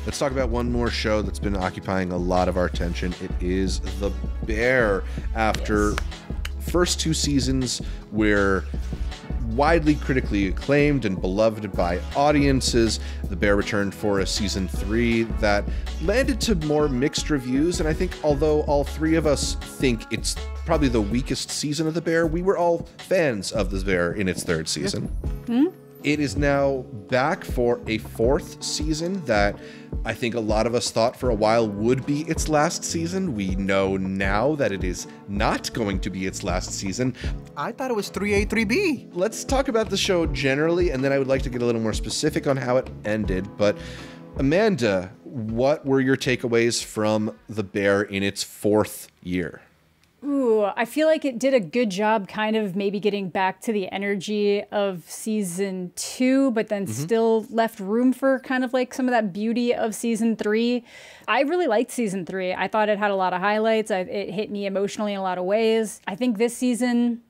Let's talk about one more show that's been occupying a lot of our attention. It is The Bear. After first 2 seasons were widely critically acclaimed and beloved by audiences, The Bear returned for a season 3 that landed to more mixed reviews. And I think although all 3 of us think it's probably the weakest season of The Bear, we were all fans of The Bear in its 3rd season. Mm-hmm. It is now back for a 4th season that I think a lot of us thought for a while would be its last season. We know now that it is not going to be its last season. I thought it was 3A, 3B. Let's talk about the show generally, and then I would like to get a little more specific on how it ended. But Amanda, what were your takeaways from The Bear in its 4th year? Ooh, I feel like it did a good job kind of maybe getting back to the energy of season 2, but then still left room for kind of like some of that beauty of season 3. I really liked season 3. I thought it had a lot of highlights. It hit me emotionally in a lot of ways. I think this season,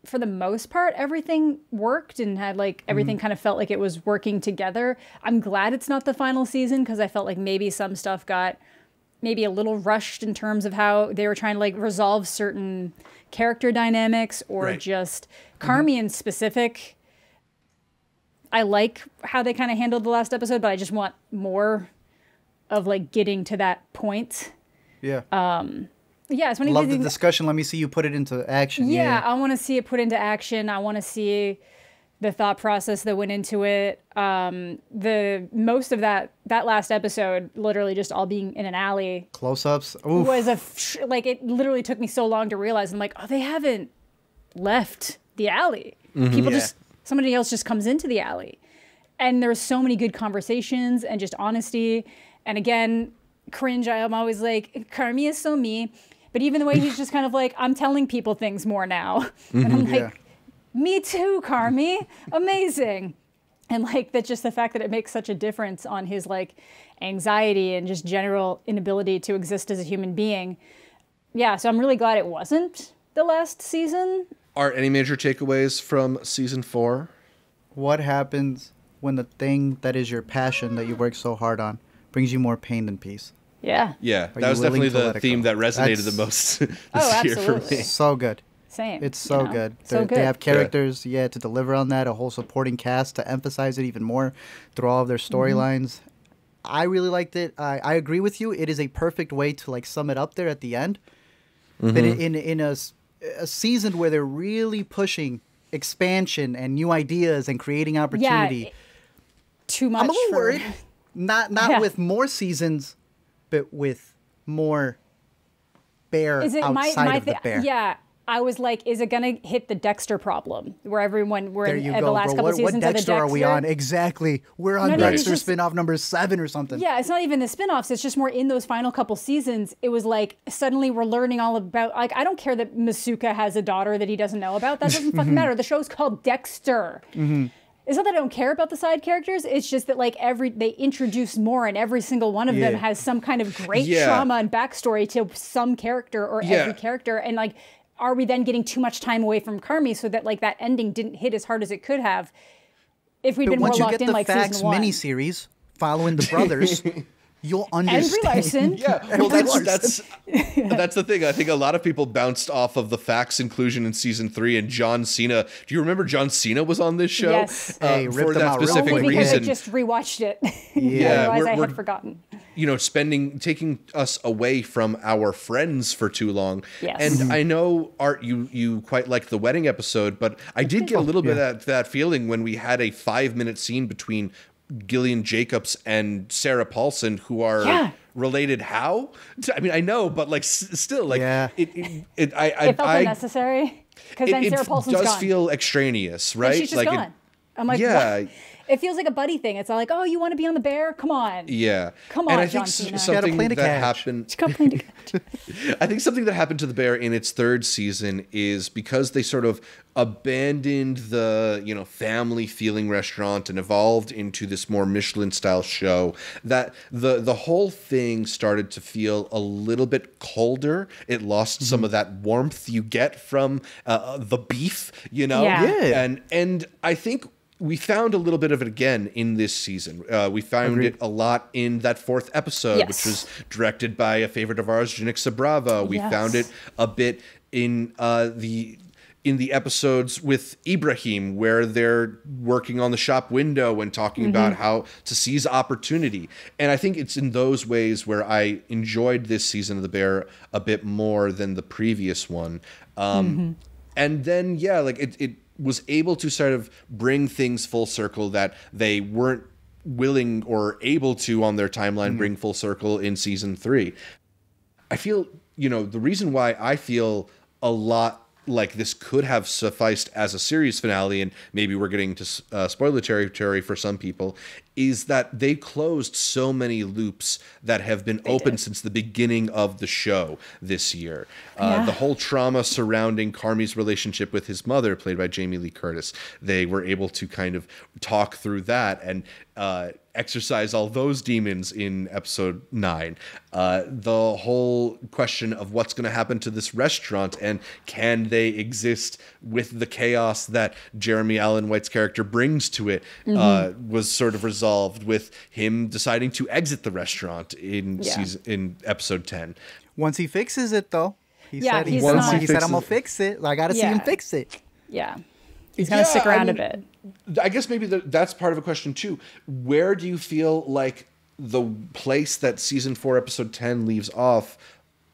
for the most part, everything worked and had like everything kind of felt like it was working together. I'm glad it's not the final season because I felt like maybe some stuff got maybe a little rushed in terms of how they were trying to like resolve certain character dynamics or just Carmi in specific. I like how they kind of handled the last episode, but I just want more of like getting to that point. Yeah. Yeah, it's one of Love these the discussion. Let me see you put it into action. Yeah, I want to see it put into action. I want to see the thought process that went into it. The most of that last episode, literally just all being in an alley, close-ups, was like it literally took me so long to realize. I'm like, oh, they haven't left the alley. People just somebody else just comes into the alley, and there's so many good conversations and just honesty. And again, cringe. I'm always like, Carmi is so me, but even the way he's just kind of like, I'm telling people things more now, and I'm like. Me too, Carmi. Amazing. And like that's just the fact that it makes such a difference on his like anxiety and just general inability to exist as a human being. Yeah, so I'm really glad it wasn't the last season. Are any major takeaways from season 4? What happens when the thing that is your passion that you work so hard on brings you more pain than peace? Yeah. Yeah, that was definitely the theme that resonated the most this year for me. So good. Same. It's so good. They have characters, to deliver on that, a whole supporting cast to emphasize it even more through all of their storylines. I really liked it. I agree with you. It is a perfect way to like sum it up there at the end. But in a season where they're really pushing expansion and new ideas and creating opportunity. Yeah, too much. I'm a little worried. Not with more seasons, but with more Bear outside of the Bear. Yeah. I was like, is it going to hit the Dexter problem where everyone we're in the last couple seasons what Dexter of the Dexter? Are we on? Exactly. We're on Dexter spinoff number 7 or something. Yeah, it's not even the spinoffs. It's just more in those final couple seasons. It was like suddenly we're learning all about, like, I don't care that Masuka has a daughter that he doesn't know about. That doesn't fucking matter. The show's called Dexter. It's not that I don't care about the side characters. It's just that like they introduce more, and every single one of them has some kind of great trauma and backstory to some character or every character. And like, are we then getting too much time away from Carmi so that like that ending didn't hit as hard as it could have if we'd been more locked in like season 1? Once you get the Facts miniseries following the brothers, you'll understand. And Brie Larson. Yeah, well, that's the thing. I think a lot of people bounced off of the Facts inclusion in season 3 and John Cena. Do you remember John Cena was on this show? Yes. For that specific Only because reason. I just rewatched it. Otherwise I had forgotten. You know, taking us away from our friends for too long. Yes. And I know, Art, you quite liked the wedding episode, but I did get a little bit of that feeling when we had a 5-minute scene between Gillian Jacobs and Sarah Paulson, who are related. How? I mean, I know, but like still, like it felt unnecessary because then Sarah Paulson's gone. It does feel extraneous, right? And she's just gone. I'm like, what? It feels like a buddy thing. It's all like, oh, you want to be on the Bear? Come on. Yeah. Come on, and I John think Cena. something that happened. I think something that happened to the Bear in its 3rd season is because they sort of abandoned the, family feeling restaurant and evolved into this more Michelin style show, that the whole thing started to feel a little bit colder. It lost some of that warmth you get from the beef, Yeah. And I think we found a little bit of it again in this season. We found it a lot in that 4th episode, which was directed by a favorite of ours, Janixa Bravo. We found it a bit in the episodes with Ibrahim, where they're working on the shop window and talking about how to seize opportunity. And I think it's in those ways where I enjoyed this season of The Bear a bit more than the previous one. And then, like it was able to sort of bring things full circle that they weren't willing or able to on their timeline bring full circle in season 3. I feel, the reason why I feel a lot like this could have sufficed as a series finale, and maybe we're getting to spoiler territory for some people, is that they closed so many loops that have been open since the beginning of the show this year. The whole trauma surrounding Carmi's relationship with his mother, played by Jamie Lee Curtis, they were able to kind of talk through that and exercise all those demons in episode 9. The whole question of what's going to happen to this restaurant and can they exist with the chaos that Jeremy Allen White's character brings to it was sort of resolved with him deciding to exit the restaurant in episode 10. Once he fixes it, though, he said I'm gonna fix it. I gotta see him fix it. Yeah. He's going to stick around a bit. I guess maybe that's part of a question, too. Where do you feel like the place that season 4, episode 10 leaves off,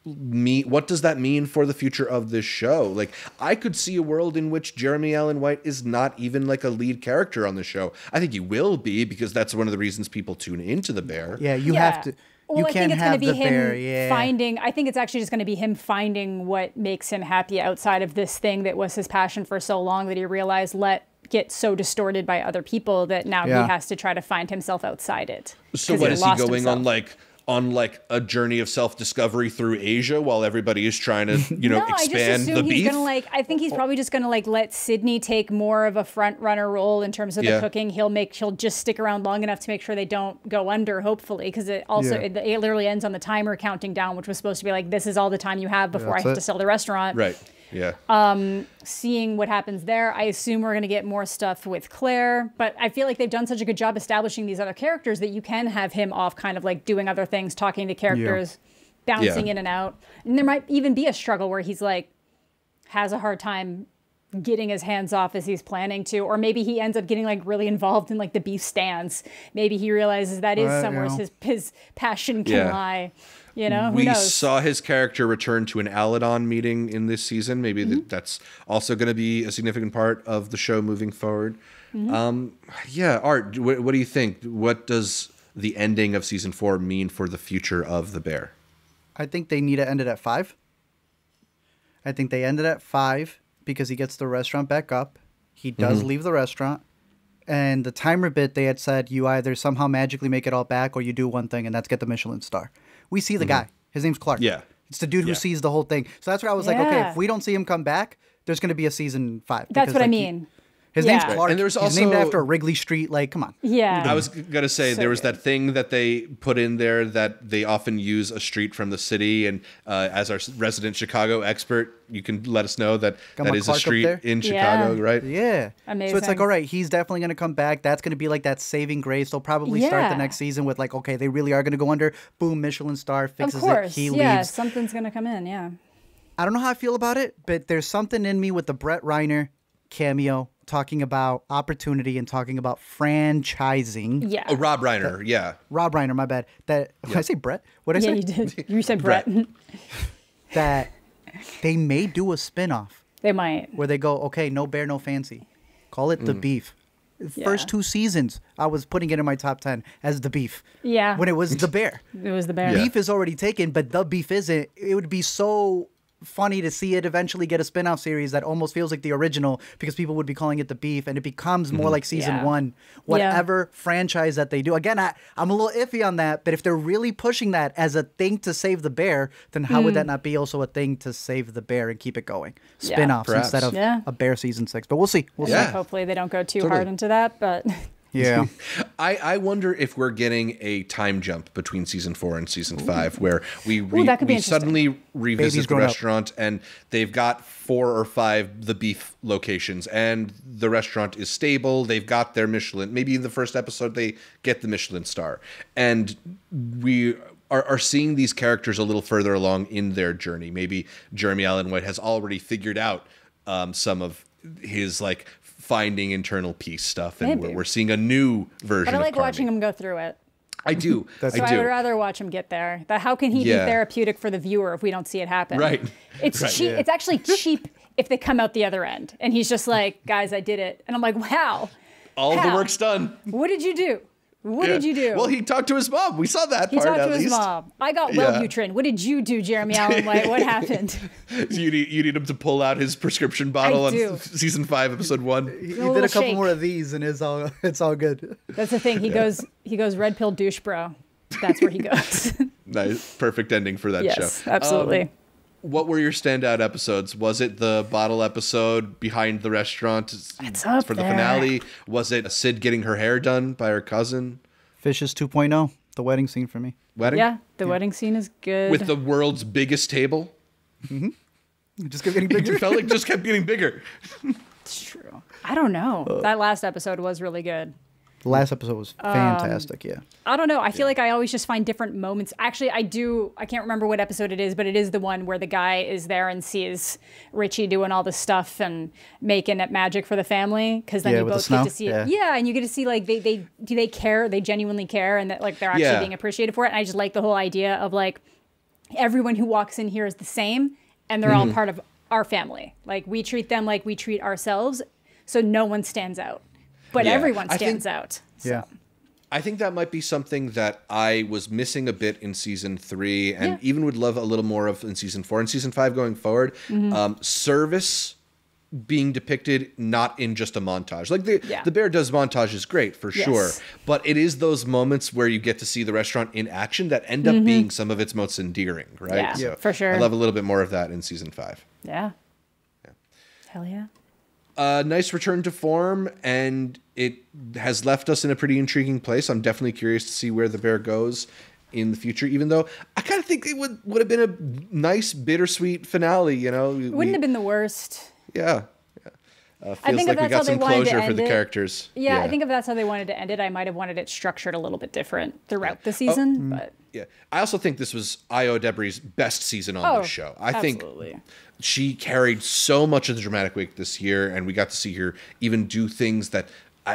what does that mean for the future of this show? Like, I could see a world in which Jeremy Allen White is not even like a lead character on the show. I think he will be, because that's one of the reasons people tune into The Bear. Yeah, you have to. Well, I think it's going to be him finding. I think it's actually just going to be him finding what makes him happy outside of this thing that was his passion for so long that he realized get so distorted by other people that now he has to try to find himself outside it. So what is he going on like a journey of self-discovery through Asia while everybody is trying to, expand the beef? I think he's probably just gonna let Sydney take more of a front runner role in terms of the cooking. He'll just stick around long enough to make sure they don't go under, hopefully, because it literally ends on the timer counting down, which was supposed to be like, this is all the time you have before I have to sell the restaurant. Right. Yeah. Seeing what happens there, I assume we're going to get more stuff with Claire, but I feel like they've done such a good job establishing these other characters that you can have him off kind of like doing other things, talking to characters, bouncing in and out. And there might even be a struggle where he's like, has a hard time getting his hands off as he's planning to, or maybe he ends up getting like really involved in like the beef stands. Maybe he realizes that is somewhere his passion can lie. We saw his character return to an Aladon meeting in this season. Maybe that's also going to be a significant part of the show moving forward. Art, what do you think? What does the ending of season 4 mean for the future of The Bear? I think they need to end it at 5. I think they end it at 5 because he gets the restaurant back up. He does leave the restaurant. And the timer bit, they had said you either somehow magically make it all back or you do one thing, and that's get the Michelin star. We see the guy. His name's Clark. Yeah. It's the dude who sees the whole thing. So that's where I was like, okay, if we don't see him come back, there's going to be a season 5. That's what I mean. His name's Clark. And there's also, he's named after Wrigley Street. Like, come on. Yeah. I was going to say, there was that thing that they put in there that they often use a street from the city. And as our resident Chicago expert, you can let us know that is Clark a street in Chicago, right? Yeah. Amazing. So it's like, all right, he's definitely going to come back. That's going to be like that saving grace. They'll probably start the next season with like, okay, they really are going to go under. Boom, Michelin star, fixes it. He leaves. Something's going to come in, I don't know how I feel about it, but there's something in me with the Brett Reiner cameo talking about opportunity and talking about franchising. Yeah. Oh, Rob Reiner, Rob Reiner, my bad. Did I say Brett? What did I say? Yeah, you did. You said Brett. That they may do a spinoff. They might. Where they go, okay, no bear, no fancy. Call it The Beef. First 2 seasons, I was putting it in my top 10 as The Beef. Yeah. When it was The Bear. It was The Bear. Beef is already taken, but The Beef isn't. It would be so funny to see it eventually get a spin-off series that almost feels like the original because people would be calling it The Beef, and it becomes more like season 1. Whatever franchise that they do. Again, I'm a little iffy on that, but if they're really pushing that as a thing to save the bear, then how would that not be also a thing to save the bear and keep it going? Spin-offs instead of a Bear season 6. But we'll see. We'll see. Hopefully they don't go too hard into that, but Yeah. I wonder if we're getting a time jump between season 4 and season 5 where we suddenly revisit the restaurant and they've got 4 or 5 the beef locations and the restaurant is stable. They've got their Michelin. Maybe in the first episode they get the Michelin star. And we are seeing these characters a little further along in their journey. Maybe Jeremy Allen White has already figured out some of his like finding internal peace stuff, and we're seeing a new version. But I like watching him go through it. I do. I would rather watch him get there. But how can he be therapeutic for the viewer if we don't see it happen? Right. It's cheap. It's actually cheap if they come out the other end, and he's just like, "Guys, I did it," and I'm like, "Wow, all the work's done." What did you do? What did you do? Well, he talked to his mom. We saw that part at least. He talked to his mom. I got Wellbutrin. What did you do, Jeremy Allen White? What happened? You need him to pull out his prescription bottle on season 5, episode 1. He did a couple more of these, and it's all good. That's the thing. He goes red pill douche bro. That's where he goes. Nice, perfect ending for that show. Yes, absolutely. What were your standout episodes? Was it the bottle episode behind the restaurant for the finale? Was it Sid getting her hair done by her cousin? Fishes 2.0, the wedding scene for me. Wedding? Yeah, the wedding scene is good. With the world's biggest table? Mm-hmm. It just kept getting bigger. It felt like it just kept getting bigger. It's true. I don't know. That last episode was really good. The last episode was fantastic, I don't know. I feel like I always just find different moments. Actually, I can't remember what episode it is, but it is the one where the guy is there and sees Richie doing all this stuff and making it magic for the family. Because then you both get to see it. Yeah, and you get to see like they care, they genuinely care, and that like they're actually being appreciated for it. And I just like the whole idea of like everyone who walks in here is the same, and they're all part of our family. Like we treat them like we treat ourselves, so no one stands out. But everyone stands out. So. Yeah. I think that might be something that I was missing a bit in season 3 and even would love a little more of in season 4 and season 5 going forward. Service being depicted not in just a montage. Like the Bear Does montage is great for sure, but it is those moments where you get to see the restaurant in action that end up being some of its most endearing, right? Yeah, so for sure. I love a little bit more of that in season 5. Yeah. Hell yeah. Nice return to form, and it has left us in a pretty intriguing place. I'm definitely curious to see where the bear goes in the future, even though I kind of think it would have been a nice, bittersweet finale, you know? Wouldn't have been the worst. Yeah. I think like we got some closure for the characters. Yeah, I think if that's how they wanted to end it, I might have wanted it structured a little bit different throughout the season. But yeah, I also think this was Io Debris' best season on the show. I think she carried so much of the dramatic weight this year, and we got to see her even do things that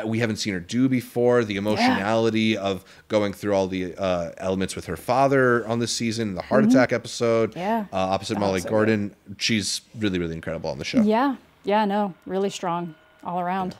we haven't seen her do before. The emotionality of going through all the elements with her father on this season, the heart attack episode, opposite Molly Gordon. She's really, really incredible on the show. Yeah, no, really strong all around.